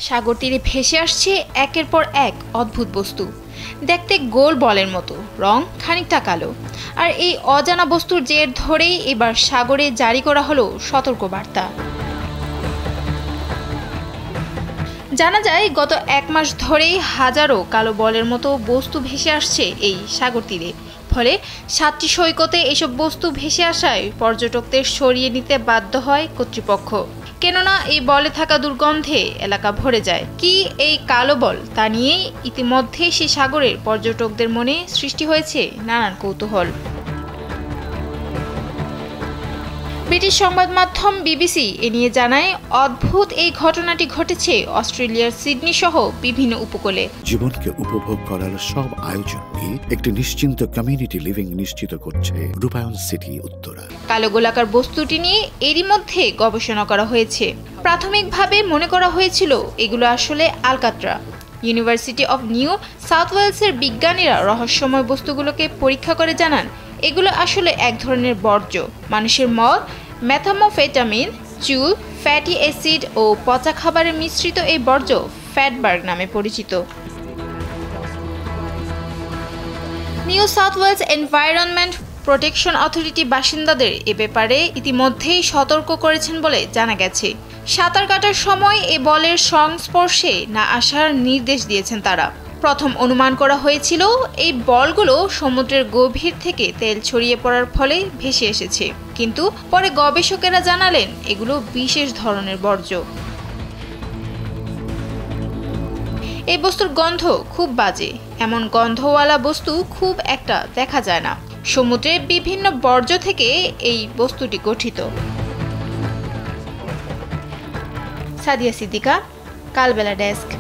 সাগর তীরে ভেসে আসছে একের পর এক অদ্ভুত বস্তু। দেখতে গোল বলের মতো, রং খানিকটা কালো। আর এই অজানা বস্তুর জের ধরেই এবার সাগরে জারি করা হলো সতর্কবার্তা। জানা যায় গত 1 মাস ধরেই হাজারো কালো বলের মতো বস্তু ভেসে আসছে এই সাগর তীরে। ফলে 7টি সৈকতে এসব বস্তু ভেসে আসায় পর্যটকদের সরিয়ে নিতে বাধ্য হয় কর্তৃপক্ষ। কেননা এই বলে থাকা দুর্গন্ধে এলাকা ভরে যায়। কি এই কালো বল তা নিয়েই ইতিমধ্যে সে সাগরের পর্যটকদের মনে সৃষ্টি হয়েছে নানান কৌতূহল। ব্রিটিশ সংবাদ মাধ্যম বিবিসি এ নিয়ে জানায়, অদ্ভুত এই ঘটনাটি ঘটেছে অস্ট্রেলিয়ার সিডনি সহ বিভিন্ন উপকূলে। জীবনকে উপভোগ করার সব আয়োজন নিয়ে একটি নিশ্চিন্ত কমিউনিটি লিভিং নিশ্চিত করছে রূপায়ণ সিটি উত্তরা। কালো গোলাকার বস্তুটি নিয়ে এরই মধ্যে গবেষণা করা হয়েছে। প্রাথমিকভাবে মনে করা হয়েছিল এগুলো আসলে আলকাত্রা। ইউনিভার্সিটি অব নিউ সাউথ ওয়েলসের বিজ্ঞানীরা রহস্যময় বস্তুগুলোকে পরীক্ষা করে জানান এগুলো আসলে এক ধরনের বর্জ্য। মানুষের মল, মেথামফেটামিন, চুল, ফ্যাটি অ্যাসিড ও পচা খাবারে মিশ্রিত এই বর্জ্য ফ্যাটবার্গ নামে পরিচিত। New south wales environment protection authority বাসিন্দাদের এ ব্যাপারে ইতিমধ্যেই সতর্ক করেছেন বলে জানা গেছে। সাঁতার কাটার সময় এ বলের সংস্পর্শে না আসার নির্দেশ দিয়েছেন তারা। প্রথম অনুমান করা হয়েছিল এই বলগুলো সমুদ্রের গভীর থেকে তেল ছড়িয়ে পড়ার ফলে ভেসে এসেছে, কিন্তু পরে গবেষকেরা জানালেন এগুলো বিশেষ ধরনের বর্জ্য। এই বস্তুর গন্ধ খুব বাজে। এমন গন্ধওয়ালা বস্তু খুব একটা দেখা যায় না। সমুদ্রের বিভিন্ন বর্জ্য থেকে এই বস্তুটি গঠিত। সাদিয়া সিদ্দিকা, কালবেলা ডেস্ক।